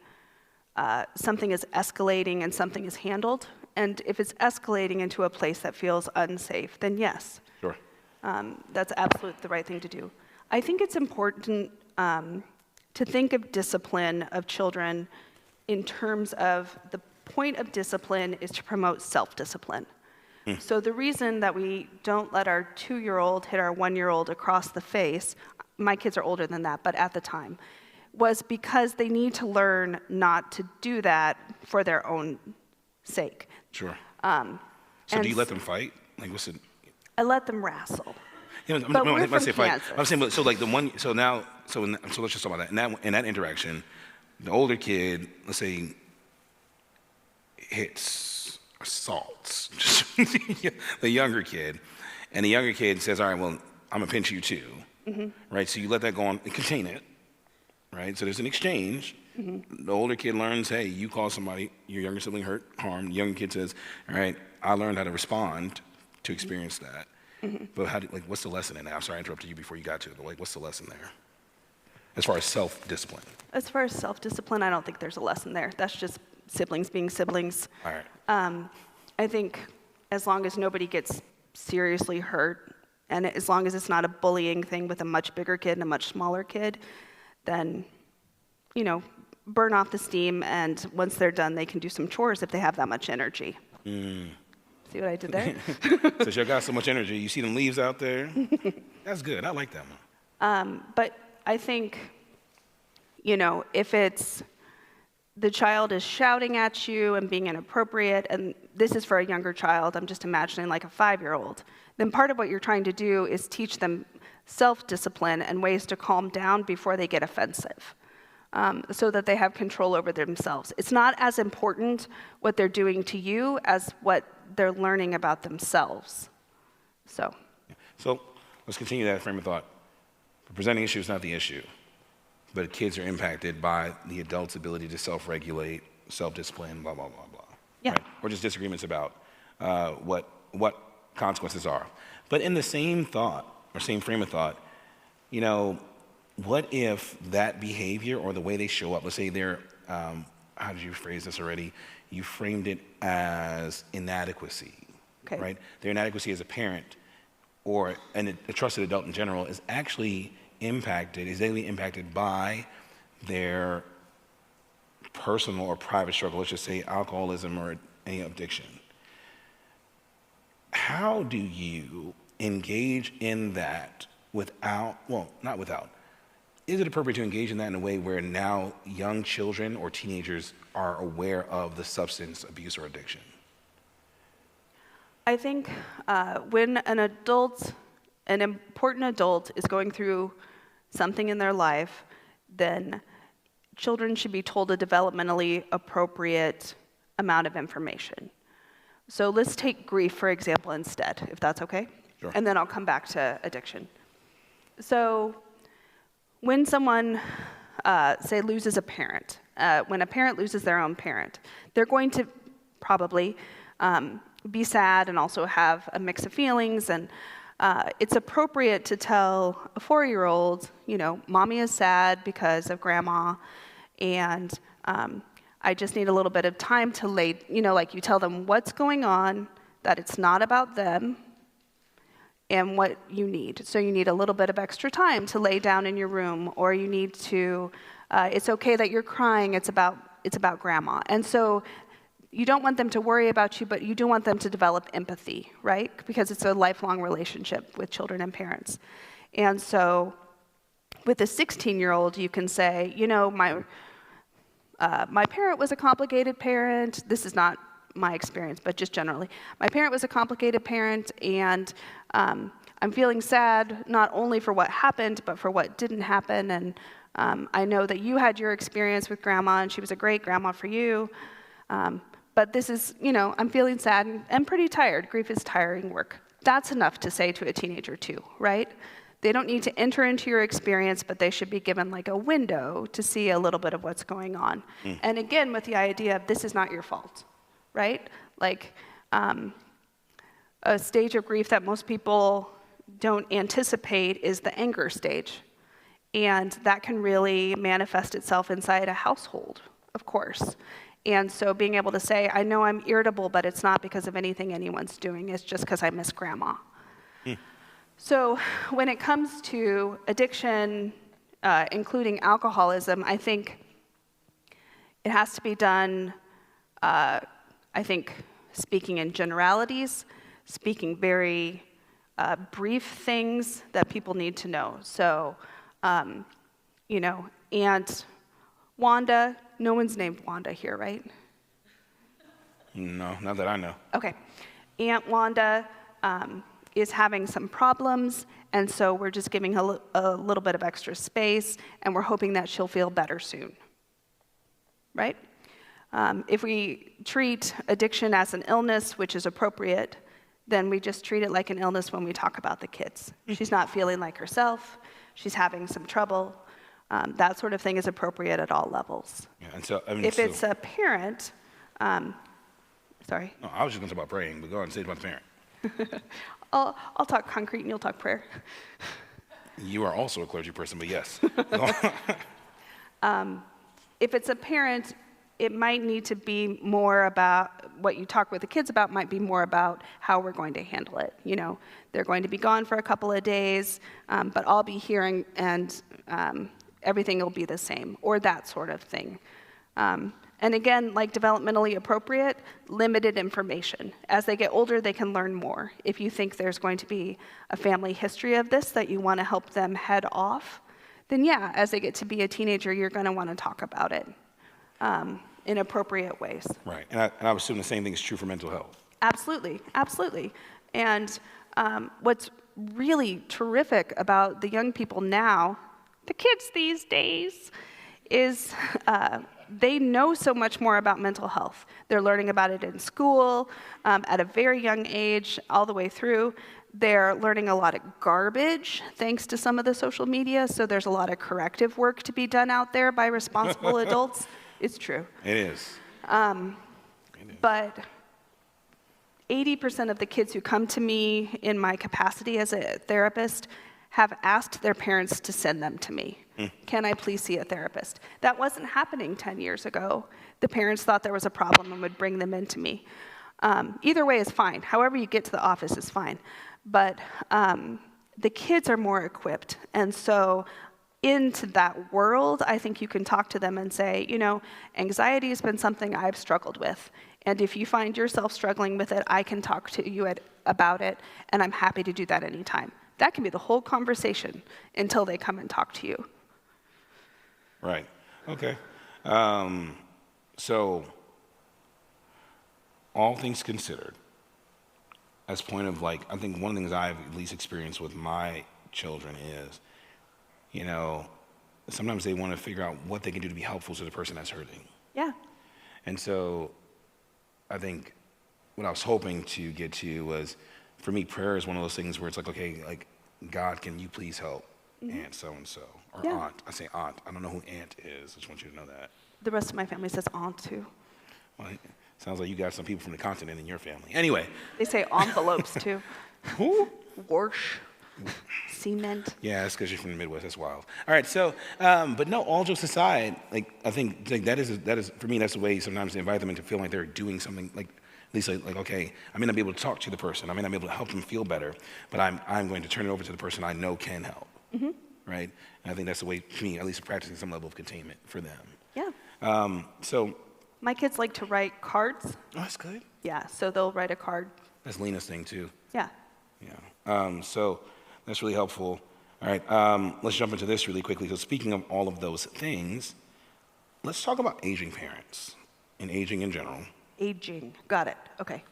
something is escalating and something is handled. And if it's escalating into a place that feels unsafe, then yes. Sure. That's absolutely the right thing to do. I think it's important to think of discipline of children in terms of the point of discipline is to promote self-discipline. So the reason that we don't let our 2-year-old hit our 1-year-old across the face, my kids are older than that, but at the time, was because they need to learn not to do that for their own sake. Sure. So do you let them fight? Like, what's it? I let them wrestle. I'm say fight. I'm saying, so like the one, so let's just talk about that. In that interaction, the older kid, let's say, hits, assaults the younger kid, and the younger kid says, all right, well, I'm gonna pinch you too, right? So you let that go on and contain it, right? So there's an exchange. The older kid learns, hey, you call somebody, your younger sibling harm. The younger kid says, all right, I learned how to respond to experience that. But what's the lesson in that? I'm sorry I interrupted you before you got to it, but what's the lesson there? As far as self-discipline. As far as self-discipline, I don't think there's a lesson there. That's just siblings being siblings. All right. I think as long as nobody gets seriously hurt, and as long as it's not a bullying thing with a much bigger kid and a much smaller kid, then, burn off the steam, and once they're done, they can do some chores if they have that much energy. See what I did there? Since you got so much energy, you see them leaves out there? That's good. I like that one. But I think, if it's the child is shouting at you and being inappropriate, and this is for a younger child, I'm just imagining like a 5-year-old, then part of what you're trying to do is teach them self-discipline and ways to calm down before they get offensive. So that they have control over themselves. It's not as important what they're doing to you as what they're learning about themselves. So let's continue that frame of thought. The presenting issue is not the issue, but kids are impacted by the adult's ability to self-regulate, self-discipline, blah, blah, blah, blah. Yeah. Right? Or just disagreements about what consequences are. But in the same thought, or same frame of thought, what if that behavior or the way they show up, let's say they're, how did you phrase this already? You framed it as inadequacy, right? Their inadequacy as a parent or a trusted adult in general is actually daily impacted by their personal or private struggle, let's just say alcoholism or any addiction. How do you engage in that is it appropriate to engage in that in a way where now young children or teenagers are aware of the substance abuse or addiction? I think when an important adult is going through something in their life, then children should be told a developmentally appropriate amount of information. So let's take grief, for example, instead, if that's okay. Sure. And then I'll come back to addiction. So when someone, say, loses a parent, when a parent loses their own parent, they're going to probably be sad and also have a mix of feelings. And it's appropriate to tell a 4-year-old, Mommy is sad because of Grandma, and I just need a little bit of time to you tell them what's going on, that it's not about them, and what you need. So you need a little bit of extra time to lay down in your room, or you need to, it's okay that you're crying, it's about Grandma. And so you don't want them to worry about you, but you do want them to develop empathy, right? Because it's a lifelong relationship with children and parents. And so with a 16-year-old, you can say, my parent was a complicated parent. This is not my experience, but just generally. My parent was a complicated parent, and I'm feeling sad not only for what happened, but for what didn't happen. And I know that you had your experience with Grandma, and she was a great grandma for you. But this is, I'm feeling sad and pretty tired. Grief is tiring work. That's enough to say to a teenager too, right? They don't need to enter into your experience, but they should be given like a window to see a little bit of what's going on. And again, with the idea of this is not your fault, right? Like a stage of grief that most people don't anticipate is the anger stage. And that can really manifest itself inside a household, of course. And so being able to say, I know I'm irritable, but it's not because of anything anyone's doing. It's just because I miss grandma. So when it comes to addiction, including alcoholism, I think it has to be done, I think, speaking in generalities, speaking very brief things that people need to know. So, you know, Aunt Wanda, no one's named Wanda here, right? No, not that I know. Okay. Aunt Wanda is having some problems, and so we're just giving her a little bit of extra space, and we're hoping that she'll feel better soon, right? If we treat addiction as an illness, which is appropriate, then we just treat it like an illness when we talk about the kids. She's not feeling like herself. She's having some trouble. That sort of thing is appropriate at all levels. Yeah, and so, I mean, If it's a parent, sorry. No, I was just going to talk about praying, but go on and say it about the parent. I'll talk concrete and you'll talk prayer. You are also a clergy person, but yes. If it's a parent, it might need to be more about what you talk with the kids about, might be more about how we're going to handle it. You know, they're going to be gone for a couple of days, but I'll be here and everything will be the same, or that sort of thing. And again, like developmentally appropriate, limited information. As they get older, they can learn more. If you think there's going to be a family history of this that you want to help them head off, then yeah, as they get to be a teenager, you're going to want to talk about it in appropriate ways. Right, and I would assume the same thing is true for mental health. Absolutely, absolutely. And what's really terrific about the young people now, the kids these days, is they know so much more about mental health. They're learning about it in school at a very young age, all the way through. They're learning a lot of garbage thanks to some of the social media, so there's a lot of corrective work to be done out there by responsible adults. It's true. It is. But 80% of the kids who come to me in my capacity as a therapist have asked their parents to send them to me. Can I please see a therapist? That wasn't happening 10 years ago. The parents thought there was a problem and would bring them into me. Either way is fine. However you get to the office is fine. But the kids are more equipped. And so into that world, I think you can talk to them and say, you know, anxiety has been something I've struggled with. And if you find yourself struggling with it, I can talk to you about it, and I'm happy to do that anytime. That can be the whole conversation until they come and talk to you. Right. Okay. So, all things considered, as point of like, I think one of the things I've at least experienced with my children is, you know, sometimes they want to figure out what they can do to be helpful to the person that's hurting. Yeah. And so, I think what I was hoping to get to was, for me, prayer is one of those things where it's like, okay, like, God, can you please help Aunt so-and-so? Or Yeah. Aunt. I say Aunt. I don't know who Aunt is. I just want you to know that. The rest of my family says aunt too. Well, it sounds like you got some people from the continent in your family. Anyway. They say envelopes too. Who? Wash. Cement. Yeah, that's because you're from the Midwest. That's wild. All right, so, but no, all jokes aside, like, I think like, that is, for me, that's the way sometimes to invite them into feeling like they're doing something, like, at least like, okay, I may not be able to talk to the person, I may not be able to help them feel better, but I'm going to turn it over to the person I know can help, right? And I think that's the way, for me, at least practicing some level of containment for them. Yeah. So. My kids like to write cards. Oh, that's good. Yeah, so they'll write a card. That's Lena's thing, too. Yeah. Yeah. So that's really helpful. All right, let's jump into this really quickly. So speaking of all of those things, let's talk about aging parents and aging in general. Aging. Got it. Okay.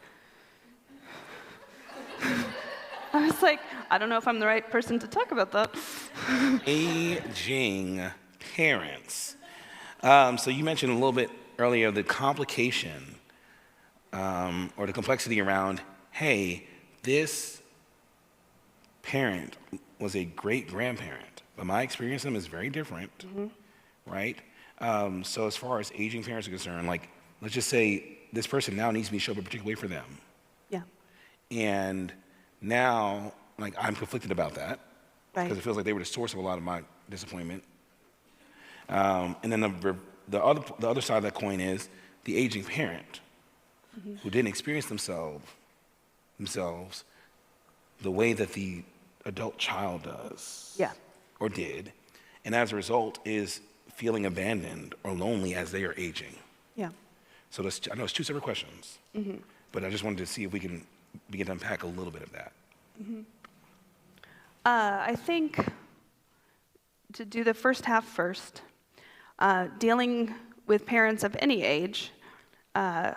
I was like, I don't know if I'm the right person to talk about that. Aging parents. So you mentioned a little bit earlier the complication or the complexity around, hey, this parent was a great grandparent, but my experience of them is very different, right? So as far as aging parents are concerned, like, let's just say this person now needs me to show up a particular way for them. Yeah. And now, like, I'm conflicted about that Right. because it feels like they were the source of a lot of my disappointment. And then the other side of that coin is the aging parent who didn't experience themselves the way that the adult child does Yeah. or did, and as a result is feeling abandoned or lonely as they are aging. Yeah. So I know it's two separate questions, but I just wanted to see if we can begin to unpack a little bit of that. I think to do the first half first, dealing with parents of any age, I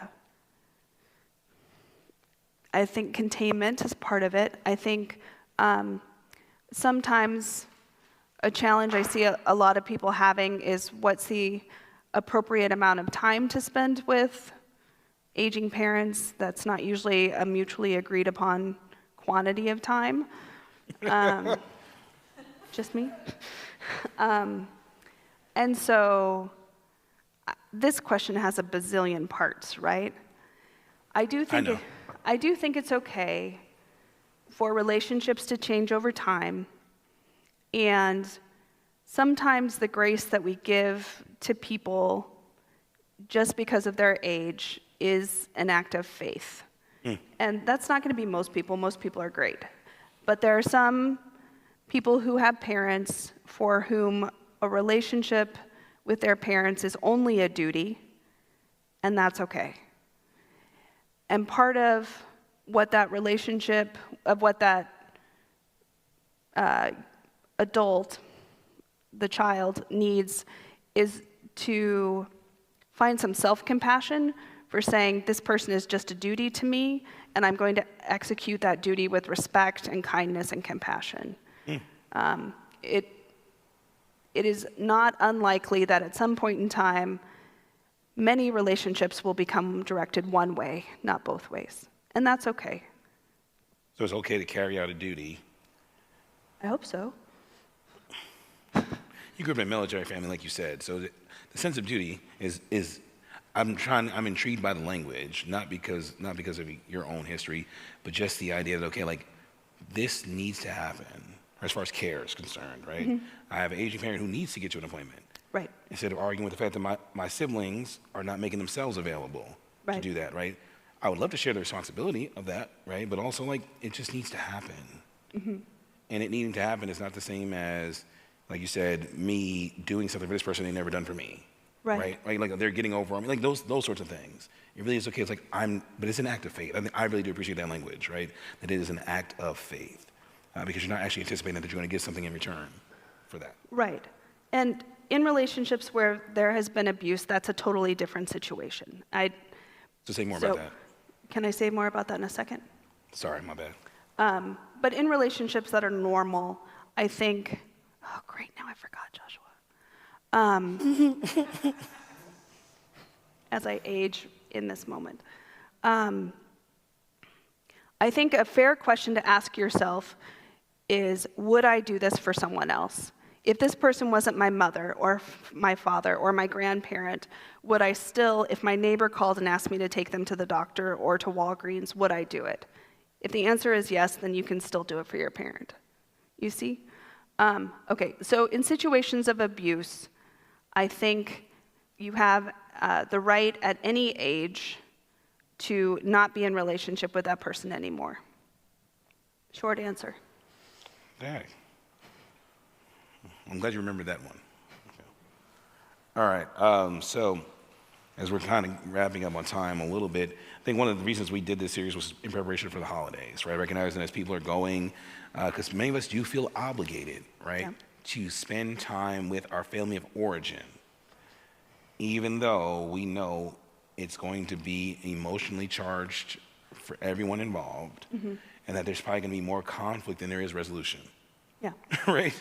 think containment is part of it. I think sometimes a challenge I see a lot of people having is what's the appropriate amount of time to spend with aging parents. That's not usually a mutually agreed upon quantity of time. Just me. And so this question has a bazillion parts, right? I do think it's okay for relationships to change over time, and sometimes the grace that we give to people just because of their age is an act of faith. And that's not going to be most people. Most people are great. But there are some people who have parents for whom a relationship with their parents is only a duty, and that's okay. And part of what that relationship, of what that adult, the child, needs is to find some self-compassion for saying, this person is just a duty to me, and I'm going to execute that duty with respect and kindness and compassion. It is not unlikely that at some point in time, many relationships will become directed one way, not both ways. And that's okay. So it's okay to carry out a duty. I hope so. You grew up in a military family, like you said, so the sense of duty is I'm intrigued by the language, not because of your own history, but just the idea that, okay, like, this needs to happen as far as care is concerned, right? I have an aging parent who needs to get to an appointment. Right. Instead of arguing with the fact that my siblings are not making themselves available to Right. do that, right? I would love to share the responsibility of that, right? But also, like, it just needs to happen. And it needing to happen is not the same as, like you said, me doing something for this person they never done for me. Right. Like they're getting over on me, like those sorts of things. It really is okay. It's like but it's an act of faith. I really do appreciate that language, right? That it is an act of faith, because you're not actually anticipating that you're going to get something in return for that. Right. And in relationships where there has been abuse, that's a totally different situation. So say more about that. Can I say more about that in a second? Sorry, my bad. But in relationships that are normal, I think, oh great, now I forgot, Joshua. As I age in this moment. I think a fair question to ask yourself is, would I do this for someone else? If this person wasn't my mother or my father or my grandparent, would I still, if my neighbor called and asked me to take them to the doctor or to Walgreens, would I do it? If the answer is yes, then you can still do it for your parent. You see? Okay, so in situations of abuse, I think you have the right at any age to not be in relationship with that person anymore. Short answer. Okay. I'm glad you remembered that one. Okay. All right. So as we're kind of wrapping up on time a little bit, I think one of the reasons we did this series was in preparation for the holidays, right? Recognizing as people are going, because many of us do feel obligated, right, Yeah. to spend time with our family of origin, even though we know it's going to be emotionally charged for everyone involved, and that there's probably going to be more conflict than there is resolution. Yeah. Right?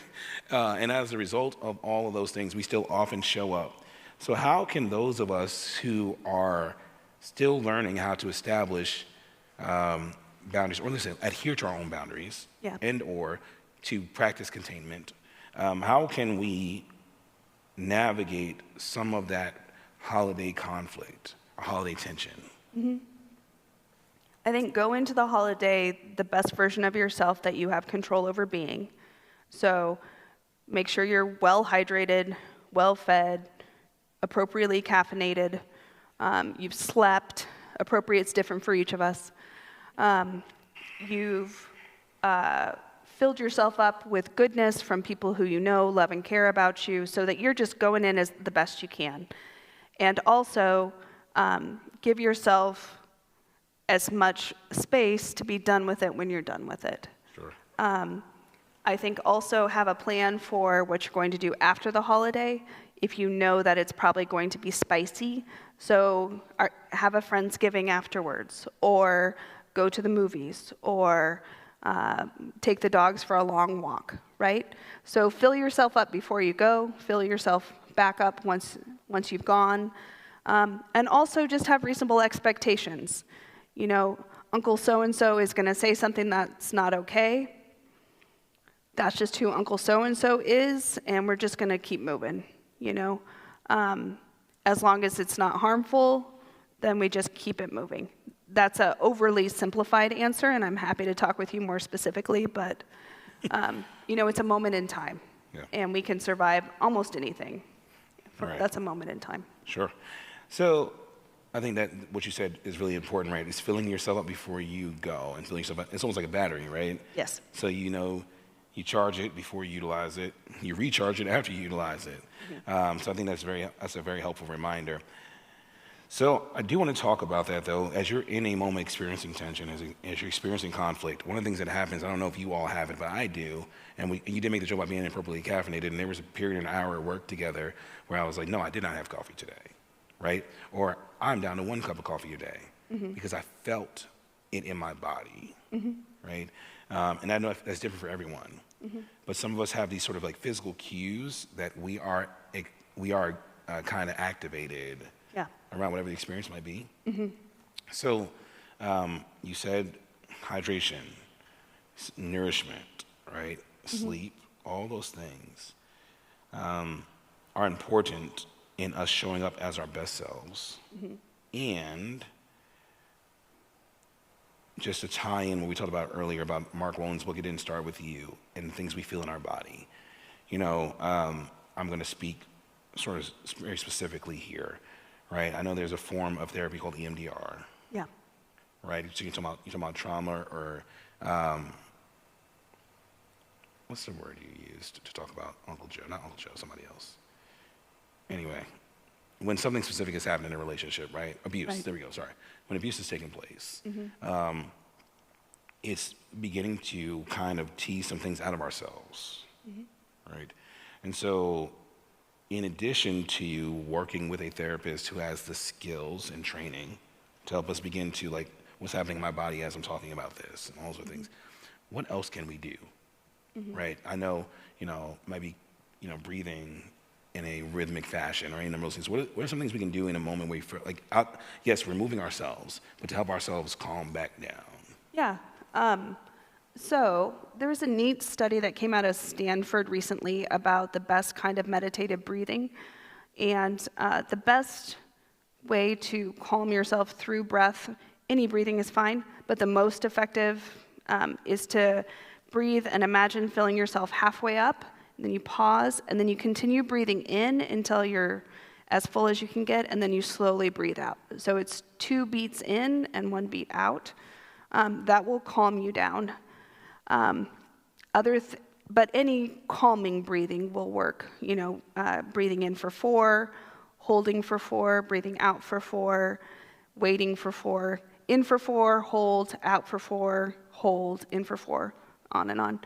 And as a result of all of those things, we still often show up. So how can those of us who are still learning how to establish boundaries, or let's say adhere to our own boundaries, Yeah. and or to practice containment, how can we navigate some of that holiday conflict or holiday tension? I think go into the holiday the best version of yourself that you have control over being. So make sure you're well hydrated, well fed, appropriately caffeinated. You've slept. Appropriate's different for each of us. You've filled yourself up with goodness from people who you know, love, and care about you, so that you're just going in as the best you can. And also, give yourself as much space to be done with it when you're done with it. Sure. I think also have a plan for what you're going to do after the holiday if you know that it's probably going to be spicy. So have a Friendsgiving afterwards, or go to the movies, or take the dogs for a long walk, right? So fill yourself up before you go, fill yourself back up once you've gone, and also just have reasonable expectations. You know, Uncle so-and-so is going to say something that's not okay. That's just who Uncle so-and-so is, and we're just going to keep moving, you know. As long as it's not harmful, then we just keep it moving. That's an overly simplified answer, and I'm happy to talk with you more specifically, but, you know, it's a moment in time, and we can survive almost anything. Right. That's a moment in time. Sure. So I think that what you said is really important, right? It's filling yourself up before you go, and filling yourself up. It's almost like a battery, right? Yes. So you know, you charge it before you utilize it. You recharge it after you utilize it. So I think that's a very helpful reminder. So I do want to talk about that, though. As you're in a moment experiencing tension, as you're experiencing conflict, one of the things that happens, I don't know if you all have it, but I do, and you did make the joke about being appropriately caffeinated, and there was a period, an hour at work together where I was like, no, I did not have coffee today, right? Or I'm down to 1 cup of coffee a day because I felt it in my body, right? And I know that's different for everyone. But some of us have these sort of like physical cues that we are kind of activated around whatever the experience might be. So you said hydration, nourishment, right? Sleep, all those things are important in us showing up as our best selves. And just to tie in what we talked about earlier about Mark Wallen's book, It Didn't Start With You, and things we feel in our body. You know, I'm going to speak sort of very specifically here, right? I know there's a form of therapy called EMDR. Yeah. Right? So you're talking about trauma, or what's the word you used to talk about Uncle Joe? Not Uncle Joe, somebody else. Anyway, when something specific has happened in a relationship, right? Abuse, Right. There we go, sorry. When abuse is taking place, it's beginning to kind of tease some things out of ourselves, right? And so in addition to working with a therapist who has the skills and training to help us begin to, like, what's happening in my body as I'm talking about this and all those other things, what else can we do, right? I know, maybe, breathing in a rhythmic fashion or any number of those things. What are some things we can do in a moment where we feel like, yes, we're moving ourselves, but to help ourselves calm back down? Yeah. So there was a neat study that came out of Stanford recently about the best kind of meditative breathing. And the best way to calm yourself through breath, any breathing is fine, but the most effective is to breathe and imagine filling yourself halfway up. And then you pause, and then you continue breathing in until you're as full as you can get, and then you slowly breathe out. So it's 2 beats in and 1 beat out. That will calm you down. But any calming breathing will work. Breathing in for 4, holding for 4, breathing out for 4, waiting for 4, in for 4, hold, out for 4, hold, in for 4, on and on.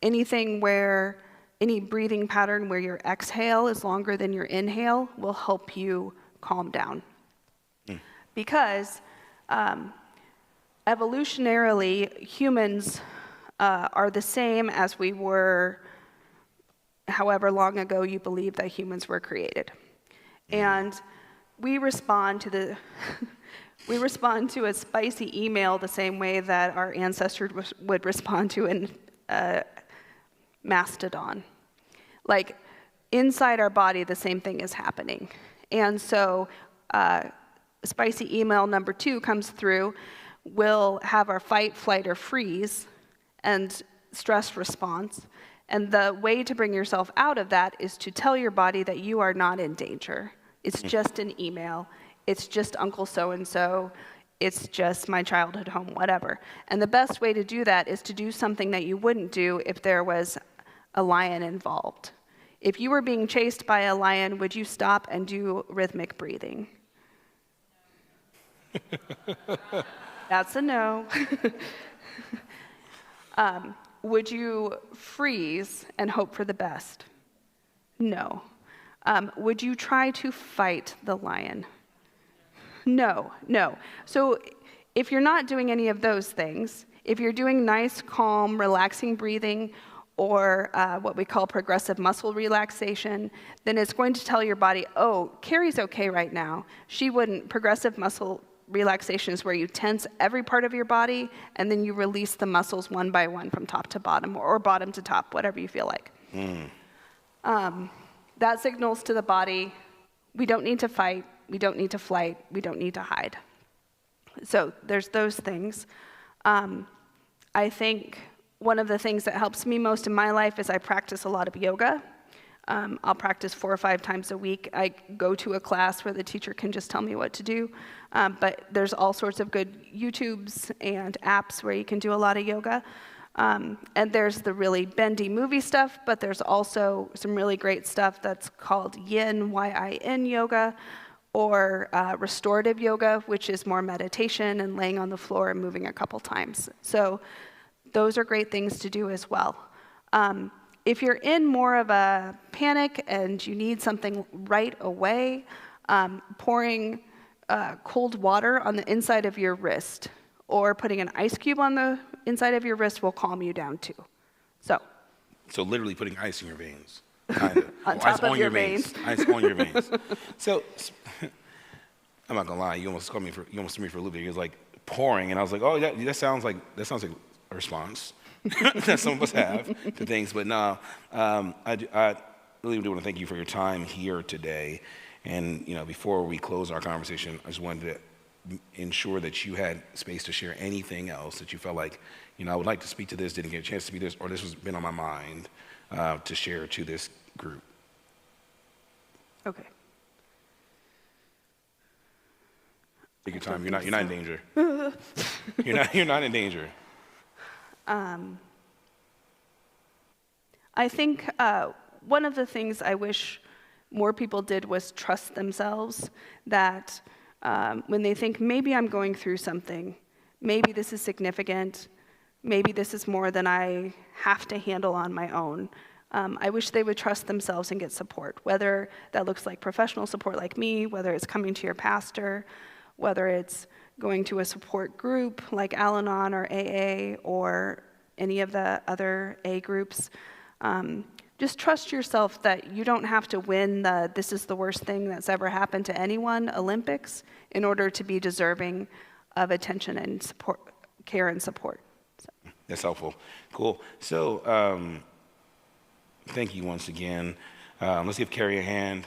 Any breathing pattern where your exhale is longer than your inhale will help you calm down. Because evolutionarily, humans are the same as we were however long ago you believe that humans were created. And we respond to We respond to a spicy email the same way that our ancestors would respond to a mastodon. Like, inside our body, the same thing is happening. And so spicy email number 2 comes through, we'll have our fight, flight, or freeze and stress response. And the way to bring yourself out of that is to tell your body that you are not in danger. It's just an email. It's just Uncle so-and-so. It's just my childhood home, whatever. And the best way to do that is to do something that you wouldn't do if there was a lion involved. If you were being chased by a lion, would you stop and do rhythmic breathing? That's a no. Would you freeze and hope for the best? No. Would you try to fight the lion? No. So if you're not doing any of those things, if you're doing nice, calm, relaxing breathing, or what we call progressive muscle relaxation, then it's going to tell your body, oh, Kerry's okay right now. She wouldn't. Progressive muscle relaxation is where you tense every part of your body, and then you release the muscles one by one from top to bottom, or bottom to top, whatever you feel like. That signals to the body, we don't need to fight, we don't need to flight, we don't need to hide. So there's those things. I think one of the things that helps me most in my life is I practice a lot of yoga. I'll practice 4 or 5 times a week. I go to a class where the teacher can just tell me what to do. But there's all sorts of good YouTubes and apps where you can do a lot of yoga. And there's the really bendy movie stuff, but there's also some really great stuff that's called yin, Y-I-N yoga, or restorative yoga, which is more meditation and laying on the floor and moving a couple times. So those are great things to do as well. If you're in more of a panic and you need something right away, pouring cold water on the inside of your wrist or putting an ice cube on the inside of your wrist will calm you down too. So literally putting ice in your veins, kind of. On top of your veins. Ice on your veins. So I'm not gonna lie, you almost threw me for a little bit. He was like pouring, and I was like, oh, that sounds like a response that some of us have to things. But no, I really do want to thank you for your time here today. And before we close our conversation, I just wanted to ensure that you had space to share anything else that you felt like, I would like to speak to this, didn't get a chance to speak to this, or this has been on my mind to share to this group. Okay. Take your time. You're not in danger. You're not in danger. I think one of the things I wish more people did was trust themselves, that when they think, maybe I'm going through something, maybe this is significant, maybe this is more than I have to handle on my own, I wish they would trust themselves and get support, whether that looks like professional support like me, whether it's coming to your pastor, whether it's going to a support group like Al-Anon or AA or any of the other A groups. Just trust yourself that you don't have to win the "this is the worst thing that's ever happened to anyone" Olympics in order to be deserving of attention and support, care and support. So. That's helpful. Cool. So thank you once again. Let's give Kerry a hand.